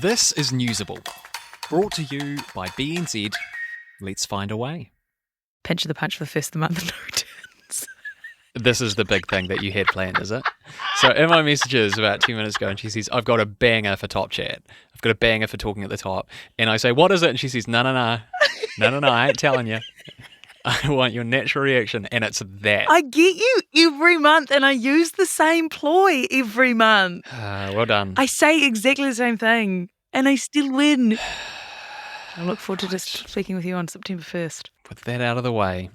This is Newsable, brought to you by BNZ. Let's find a way. Pinch of the punch for the first of the month, no returns. This is the big thing that you had planned, is it? So in my messages about 2 minutes ago, and she says, I've got a banger for Top Chat. I've got a banger for talking at the top. And I say, what is it? And she says, no, I ain't telling you. I want your natural reaction, and it's that. I get you every month, and I use the same ploy every month. Well done. I say exactly the same thing, and I still win. I look forward to just speaking with you on September 1st. With that out of the way.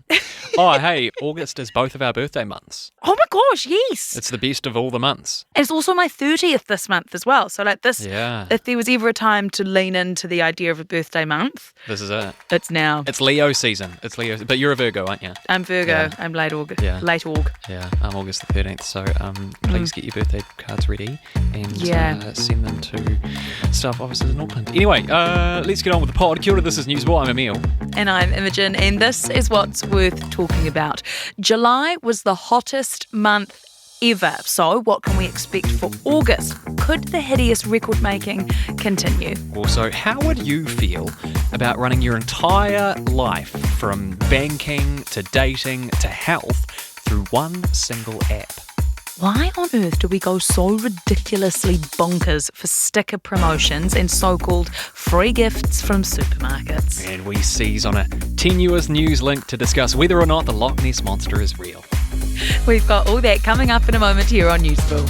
Oh, hey, August is both of our birthday months. Oh my gosh, yes. It's the best of all the months. And it's also my 30th this month as well. So like this, Yeah. If there was ever a time to lean into the idea of a birthday month, This is it. it's now. It's Leo season. But you're a Virgo, aren't you? I'm Virgo. Yeah. I'm late August. Yeah. Late Aug. Yeah, I'm August the 13th. So please get your birthday cards ready and send them to staff offices in Auckland. Anyway, let's get on with the pod. Kia ora, this is Newsable. I'm Emil. And I'm Imogen, and this is what's worth talking about. July was the hottest month ever. So what can we expect for August? Could the hideous record making continue? Also, how would you feel about running your entire life from banking to dating to health through one single app? Why on earth do we go so ridiculously bonkers for sticker promotions and so-called free gifts from supermarkets? And we seize on a tenuous news link to discuss whether or not the Loch Ness monster is real. We've got all that coming up in a moment here on Newsable.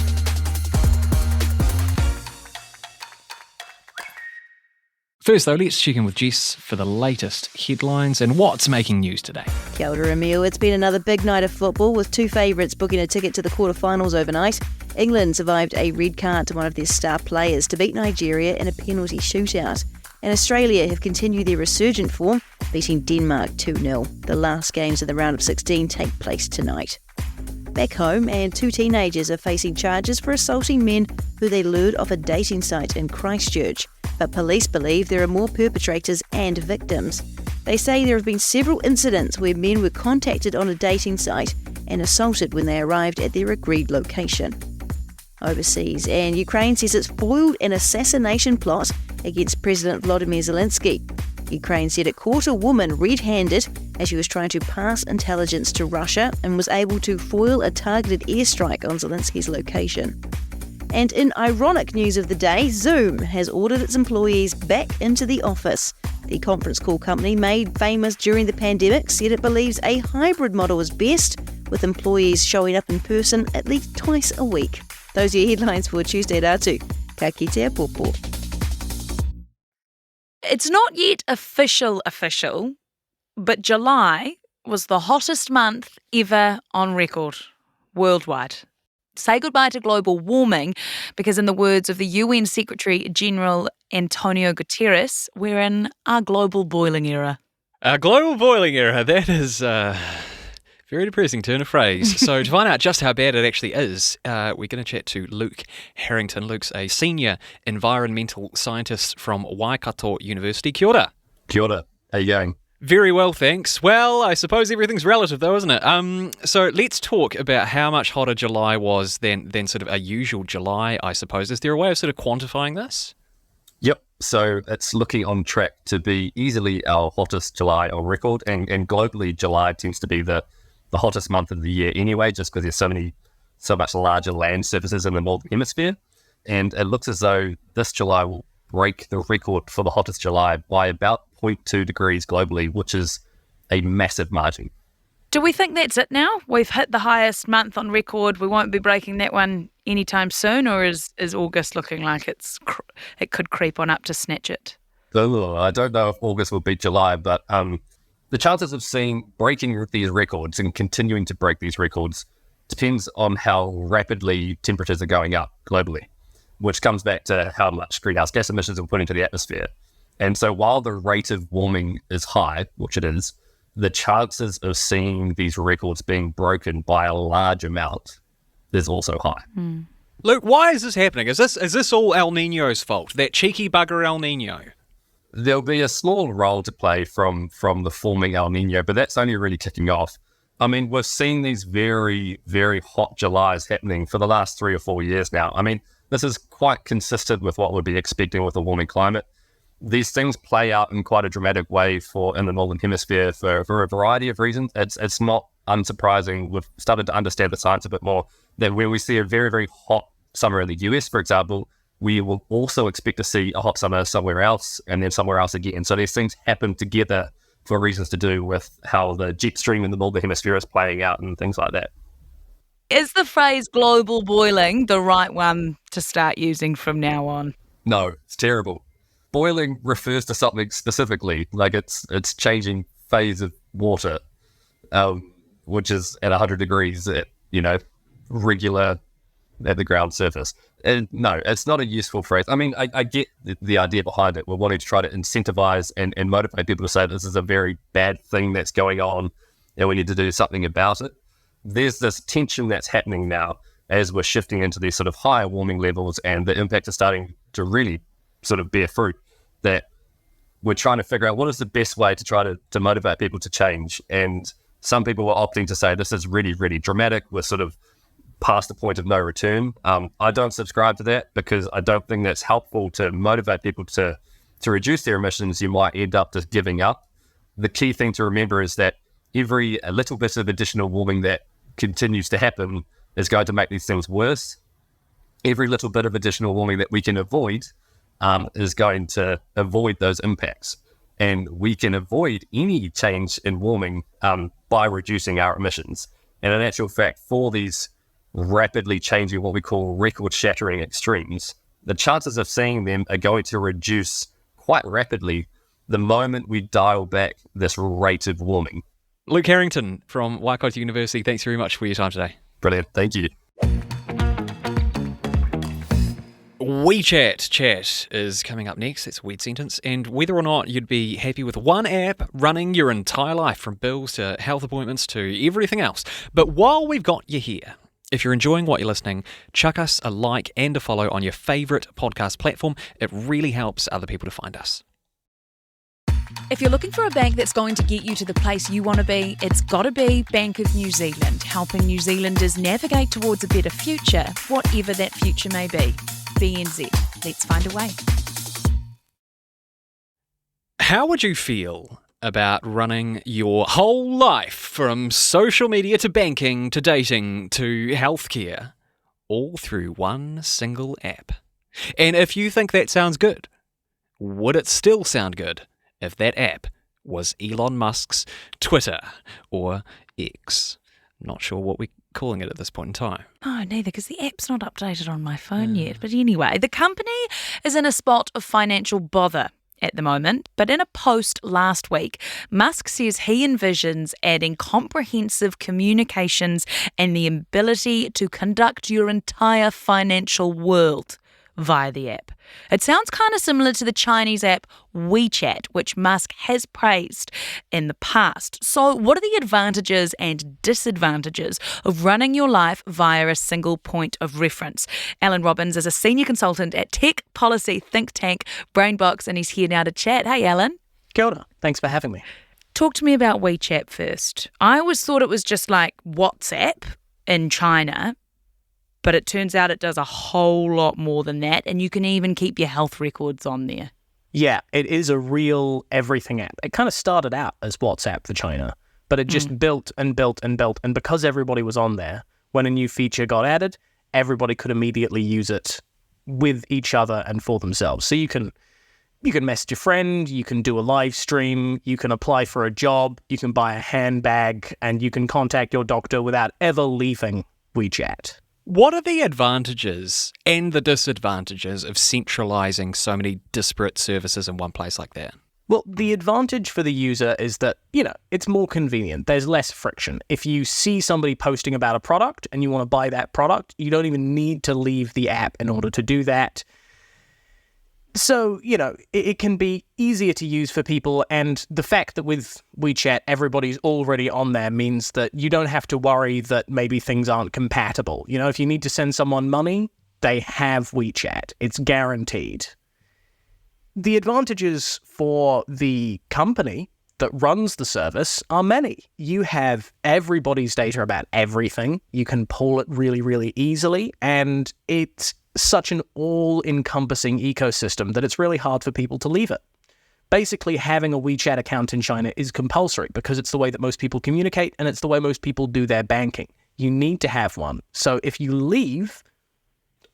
First, though, let's check in with Jess for the latest headlines and what's making news today. Kia ora, Emil. It's been another big night of football with two favourites booking a ticket to the quarterfinals overnight. England survived a red card to one of their star players to beat Nigeria in a penalty shootout. And Australia have continued their resurgent form, beating Denmark 2-0. The last games of the round of 16 take place tonight. Back home, and two teenagers are facing charges for assaulting men who they lured off a dating site in Christchurch. But police believe there are more perpetrators and victims. They say there have been several incidents where men were contacted on a dating site and assaulted when they arrived at their agreed location. Overseas, and Ukraine says it's foiled an assassination plot against President Volodymyr Zelensky. Ukraine said it caught a woman red-handed as she was trying to pass intelligence to Russia and was able to foil a targeted airstrike on Zelensky's location. And in ironic news of the day, Zoom has ordered its employees back into the office. The conference call company, made famous during the pandemic, said it believes a hybrid model is best, with employees showing up in person at least twice a week. Those are your headlines for Tuesday, Ratu. Ka kite popo. It's not yet official, but July was the hottest month ever on record, worldwide. Say goodbye to global warming, because in the words of the UN Secretary General Antonio Guterres, we're in our global boiling era. Our global boiling era, that is a very depressing turn of phrase. So to find out just how bad it actually is, we're going to chat to Luke Harrington. Luke's a senior environmental scientist from Waikato University. Kia ora. Kia ora. How you going? Very well, thanks. Well, I suppose everything's relative though, isn't it? So let's talk about how much hotter July was than sort of a usual July, I suppose. Is there a way of sort of quantifying this? Yep. So it's looking on track to be easily our hottest July on record. And globally, July tends to be the hottest month of the year anyway, just because there's so much larger land surfaces in the northern hemisphere. And it looks as though this July will break the record for the hottest July by about 0.2 degrees globally, which is a massive margin. Do we think that's it now? We've hit the highest month on record. We won't be breaking that one anytime soon, or is August looking like it could creep on up to snatch it? I don't know if August will beat July, but the chances of breaking these records and continuing to break these records depends on how rapidly temperatures are going up globally, which comes back to how much greenhouse gas emissions we're putting into the atmosphere. And so while the rate of warming is high, which it is, the chances of seeing these records being broken by a large amount is also high. Luke, why is this happening? Is this all El Niño's fault? That cheeky bugger El Niño? There'll be a small role to play from the forming El Niño, but that's only really kicking off. I mean, we've seen these very, very hot Julys happening for the last 3 or 4 years now. I mean, This is quite consistent with what we'd be expecting with a warming climate. These things play out in quite a dramatic way in the Northern Hemisphere for a variety of reasons. It's not unsurprising. We've started to understand the science a bit more, that when we see a very, very hot summer in the US, for example, we will also expect to see a hot summer somewhere else and then somewhere else again. So these things happen together for reasons to do with how the jet stream in the Northern Hemisphere is playing out and things like that. Is the phrase global boiling the right one to start using from now on? No, it's terrible. Boiling refers to something specifically, like it's changing phase of water, which is at 100 degrees at, regular at the ground surface. And no, it's not a useful phrase. I mean, I get the idea behind it. We're wanting to try to incentivize and motivate people to say this is a very bad thing that's going on and we need to do something about it. There's this tension that's happening now as we're shifting into these sort of higher warming levels and the impact is starting to really sort of bear fruit, that we're trying to figure out what is the best way to try to motivate people to change. And some people were opting to say this is really, really dramatic. We're sort of past the point of no return. I don't subscribe to that because I don't think that's helpful to motivate people to reduce their emissions. You might end up just giving up. The key thing to remember is that a little bit of additional warming that continues to happen is going to make these things worse. Every little bit of additional warming that we can avoid is going to avoid those impacts. And we can avoid any change in warming by reducing our emissions. And in actual fact, for these rapidly changing, what we call record-shattering extremes, the chances of seeing them are going to reduce quite rapidly the moment we dial back this rate of warming. Luke Harrington from Waikato University, thanks very much for your time today. Brilliant, thank you. WeChat chat is coming up next. It's a weird sentence. And whether or not you'd be happy with one app running your entire life, from bills to health appointments to everything else. But while we've got you here, if you're enjoying what you're listening, chuck us a like and a follow on your favourite podcast platform. It really helps other people to find us. If you're looking for a bank that's going to get you to the place you want to be, it's got to be Bank of New Zealand, helping New Zealanders navigate towards a better future, whatever that future may be. BNZ. Let's find a way. How would you feel about running your whole life, from social media to banking to dating to healthcare, all through one single app? And if you think that sounds good, would it still sound good if that app was Elon Musk's Twitter or X? Not sure what we're calling it at this point in time. Oh, neither, because the app's not updated on my phone yet. But anyway, the company is in a spot of financial bother at the moment, but in a post last week, Musk says he envisions adding comprehensive communications and the ability to conduct your entire financial world via the app. It sounds kind of similar to the Chinese app WeChat, which Musk has praised in the past. So what are the advantages and disadvantages of running your life via a single point of reference? Alan Robbins is a senior consultant at tech policy think tank Brainbox, and he's here now to chat. Hey, Alan. Kia ora. Thanks for having me. Talk to me about WeChat first. I always thought it was just like WhatsApp in China, but it turns out it does a whole lot more than that, and you can even keep your health records on there. Yeah, it is a real everything app. It kind of started out as WhatsApp for China, but it just built and built and built. And because everybody was on there, when a new feature got added, everybody could immediately use it with each other and for themselves. So you can message a friend, you can do a live stream, you can apply for a job, you can buy a handbag, and you can contact your doctor without ever leaving WeChat. What are the advantages and the disadvantages of centralising so many disparate services in one place like that? Well, the advantage for the user is that, it's more convenient. There's less friction. If you see somebody posting about a product and you want to buy that product, you don't even need to leave the app in order to do that. So, it can be easier to use for people, and the fact that with WeChat everybody's already on there means that you don't have to worry that maybe things aren't compatible. If you need to send someone money, they have WeChat. It's guaranteed. The advantages for the company that runs the service are many. You have everybody's data about everything. You can pull it really, really easily, and it's such an all-encompassing ecosystem that it's really hard for people to leave it. Basically, having a WeChat account in China is compulsory because it's the way that most people communicate and it's the way most people do their banking. You need to have one. So if you leave,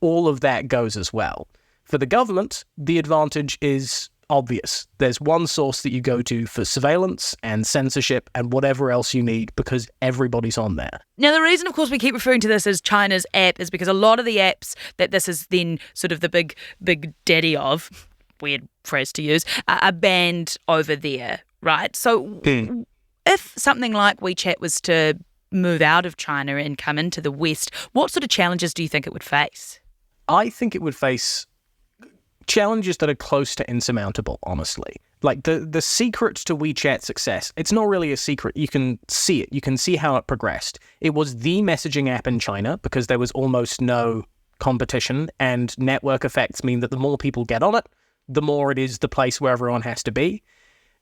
all of that goes as well. For the government, the advantage is obvious. There's one source that you go to for surveillance and censorship and whatever else you need because everybody's on there. Now, the reason, of course, we keep referring to this as China's app is because a lot of the apps that this is then sort of the big daddy of, weird phrase to use, are banned over there, right? So if something like WeChat was to move out of China and come into the West, what sort of challenges do you think it would face? I think it would face challenges that are close to insurmountable, honestly. Like the secret to WeChat's success, it's not really a secret. You can see it. You can see how it progressed. It was the messaging app in China because there was almost no competition, and network effects mean that the more people get on it, the more it is the place where everyone has to be.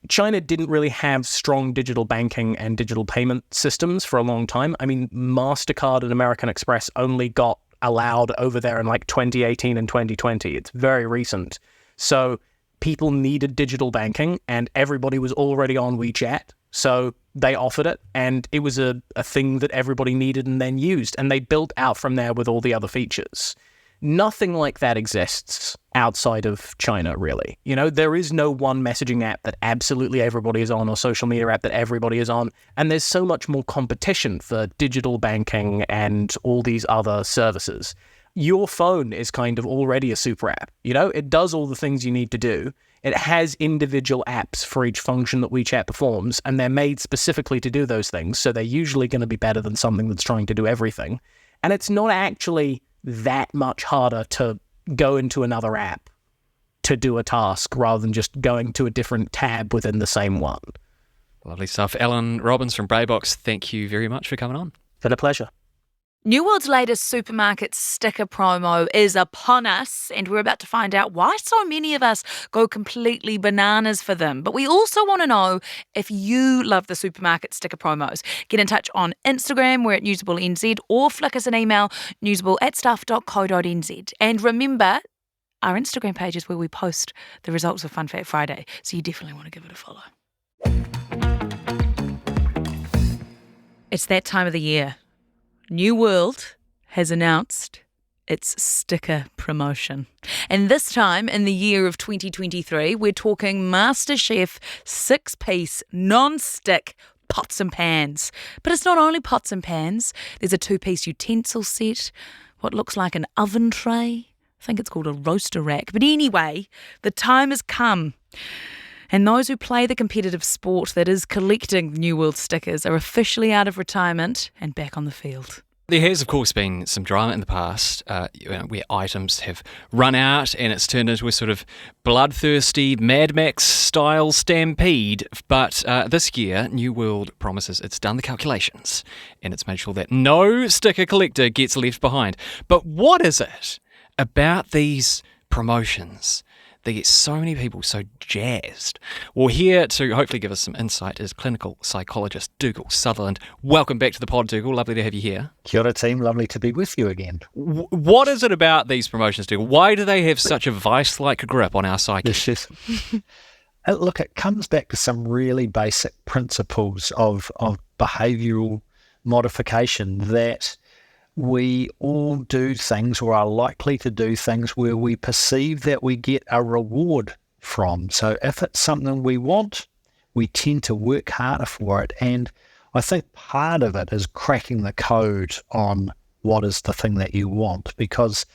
China didn't really have strong digital banking and digital payment systems for a long time. I mean, MasterCard and American Express only got allowed over there in like 2018 and 2020. It's very recent. So people needed digital banking and everybody was already on WeChat. So they offered it and it was a thing that everybody needed and then used. And they built out from there with all the other features. Nothing like that exists outside of China, really. You know, there is no one messaging app that absolutely everybody is on or social media app that everybody is on. And there's so much more competition for digital banking and all these other services. Your phone is kind of already a super app. You know, it does all the things you need to do. It has individual apps for each function that WeChat performs, and they're made specifically to do those things. So they're usually going to be better than something that's trying to do everything. And it's not actually that much harder to go into another app to do a task rather than just going to a different tab within the same one. Lovely stuff. Alan Robbins from Braybox, thank you very much for coming on. Been a pleasure. New World's latest supermarket sticker promo is upon us, and we're about to find out why so many of us go completely bananas for them. But we also want to know if you love the supermarket sticker promos. Get in touch on Instagram, we're at newsablenz, or flick us an email, newsable@stuff.co.nz. And remember, our Instagram page is where we post the results of Fun Fact Friday, so you definitely want to give it a follow. It's that time of the year. New World has announced its sticker promotion. And this time, in the year of 2023, we're talking MasterChef 6-piece non-stick pots and pans. But it's not only pots and pans. There's a 2-piece utensil set, what looks like an oven tray. I think it's called a roaster rack. But anyway, the time has come. And those who play the competitive sport that is collecting New World stickers are officially out of retirement and back on the field. There has, of course, been some drama in the past where items have run out and it's turned into a sort of bloodthirsty Mad Max-style stampede. But this year, New World promises it's done the calculations and it's made sure that no sticker collector gets left behind. But what is it about these promotions that get so many people so jazzed? Well, here to hopefully give us some insight is clinical psychologist Dougal Southland. Welcome back to the pod, Dougal. Lovely to have you here. Kia ora, team. Lovely to be with you again. What is it about these promotions, Dougal? Why do they have such a vice-like grip on our psyche? Yes. Look, it comes back to some really basic principles of behavioural modification that we all do things or are likely to do things where we perceive that we get a reward from. So if it's something we want, we tend to work harder for it. And I think part of it is cracking the code on what is the thing that you want, because,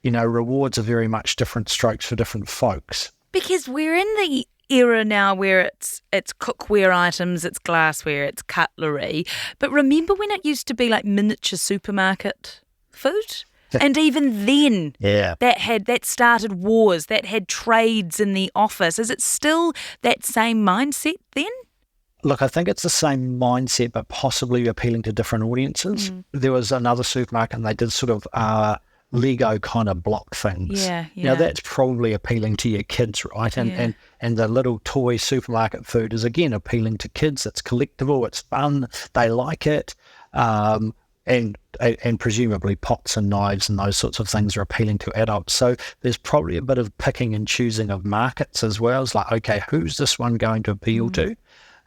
you know, rewards are very much different strokes for different folks. Because we're in the era now where it's cookware items, it's glassware, it's cutlery. But remember when it used to be like miniature supermarket food? And even then, that started wars, that had trades in the office. Is it still that same mindset then? Look, I think it's the same mindset, but possibly appealing to different audiences. There was another supermarket and they did sort of Lego kind of block things. Yeah. Now that's probably appealing to your kids, right? And the little toy supermarket food is again appealing to kids. It's collectible, it's fun, they like it. and presumably pots and knives and those sorts of things are appealing to adults. So there's probably a bit of picking and choosing of markets as well. It's like, okay, who's this one going to appeal to?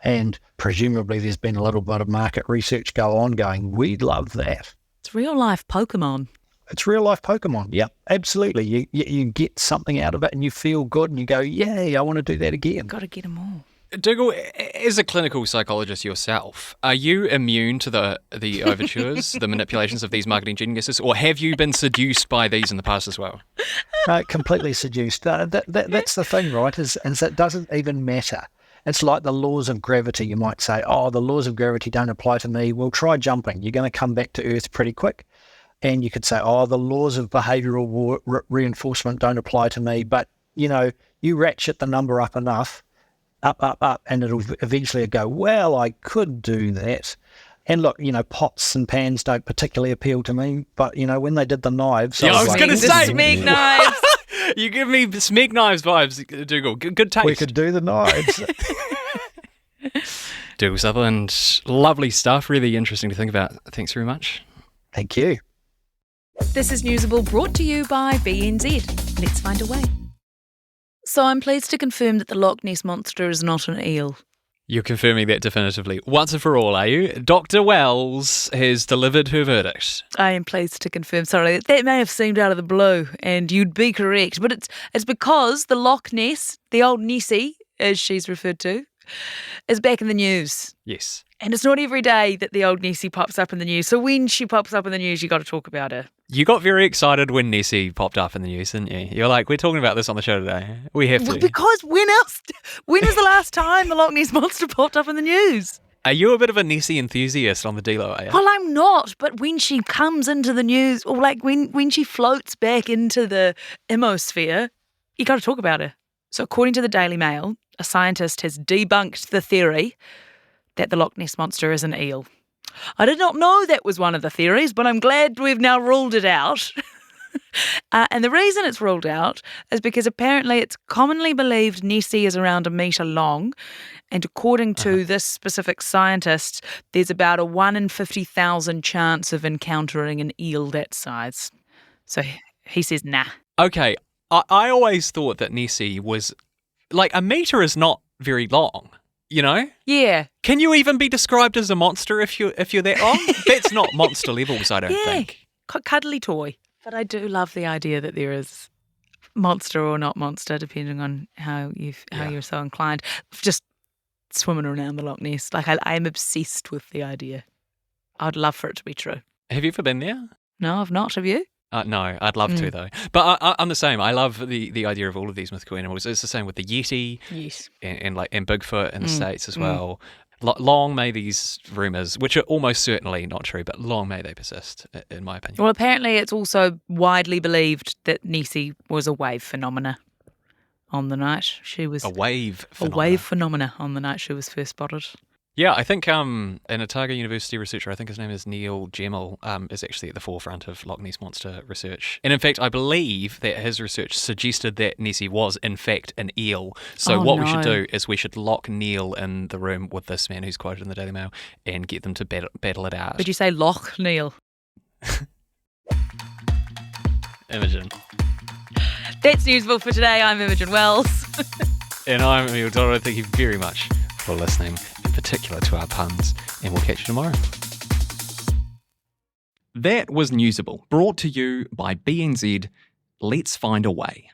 And presumably there's been a little bit of market research going, we'd love that. It's real life Pokemon. It's real life Pokemon. Yep, absolutely. You get something out of it and you feel good and you go, yay, I want to do that again. Got to get them all. Dougal, as a clinical psychologist yourself, are you immune to the overtures, the manipulations of these marketing geniuses, or have you been seduced by these in the past as well? Completely seduced. That's the thing, right, is it doesn't even matter. It's like the laws of gravity. You might say, oh, the laws of gravity don't apply to me. Well, try jumping. You're going to come back to Earth pretty quick. And you could say, oh, the laws of behavioural reinforcement don't apply to me. But, you ratchet the number up enough, up, and it'll eventually go, well, I could do that. And look, pots and pans don't particularly appeal to me. But, when they did the knives... Yeah, I was going to say... Smeg knives. You give me Smeg knives vibes, Dougal. Good taste. We could do the knives. Dougal Southland, lovely stuff. Really interesting to think about. Thanks very much. Thank you. This is Newsable, brought to you by BNZ. Let's find a way. So I'm pleased to confirm that the Loch Ness Monster is not an eel. You're confirming that definitively. Once and for all, are you? Dr. Wells has delivered her verdict. I am pleased to confirm. Sorry, that may have seemed out of the blue, and you'd be correct. But it's because the Loch Ness, the old Nessie, as she's referred to, is back in the news. Yes. And it's not every day that the old Nessie pops up in the news. So when she pops up in the news, you got to talk about her. You got very excited when Nessie popped up in the news, didn't you? You're like, we're talking about this on the show today. We have to. Because when was the last time the Loch Ness Monster popped up in the news? Are you a bit of a Nessie enthusiast on the D-Lo, are you? Well, I'm not, but when she comes into the news, or like when she floats back into the imosphere, you got to talk about her. So according to the Daily Mail, a scientist has debunked the theory that the Loch Ness Monster is an eel. I did not know that was one of the theories, but I'm glad we've now ruled it out. And the reason it's ruled out is because apparently it's commonly believed Nessie is around 1 metre long. And according to this specific scientist, there's about a 1 in 50,000 chance of encountering an eel that size. So he says, nah. Okay, I always thought that Nessie was, like, 1 metre is not very long. Yeah. Can you even be described as a monster if you're that long? That's not monster levels, I don't think. Cuddly toy. But I do love the idea that there is monster or not monster, depending on how you're so inclined. Just swimming around the Loch Ness. Like, I am obsessed with the idea. I'd love for it to be true. Have you ever been there? No, I've not. Have you? No, I'd love to though. But I'm the same. I love the idea of all of these mythical animals. It's the same with the Yeti, yes, and Bigfoot in the States as well. Long may these rumours, which are almost certainly not true, but long may they persist, in my opinion. Well, apparently it's also widely believed that Nessie was a wave phenomena on the night she was a wave phenomena on the night she was first spotted. Yeah, I think an Otago University researcher, I think his name is Neil Gemmell, is actually at the forefront of Loch Ness Monster research. And in fact, I believe that his research suggested that Nessie was in fact an eel. So we should do is we should lock Neil in the room with this man who's quoted in the Daily Mail and get them to battle it out. Did you say Loch Neil? Imogen. That's Newsable for today. I'm Imogen Wells. And I'm Emil Dodd. Thank you very much for listening, in particular to our puns, and we'll catch you tomorrow. That was Newsable, brought to you by BNZ. Let's find a way.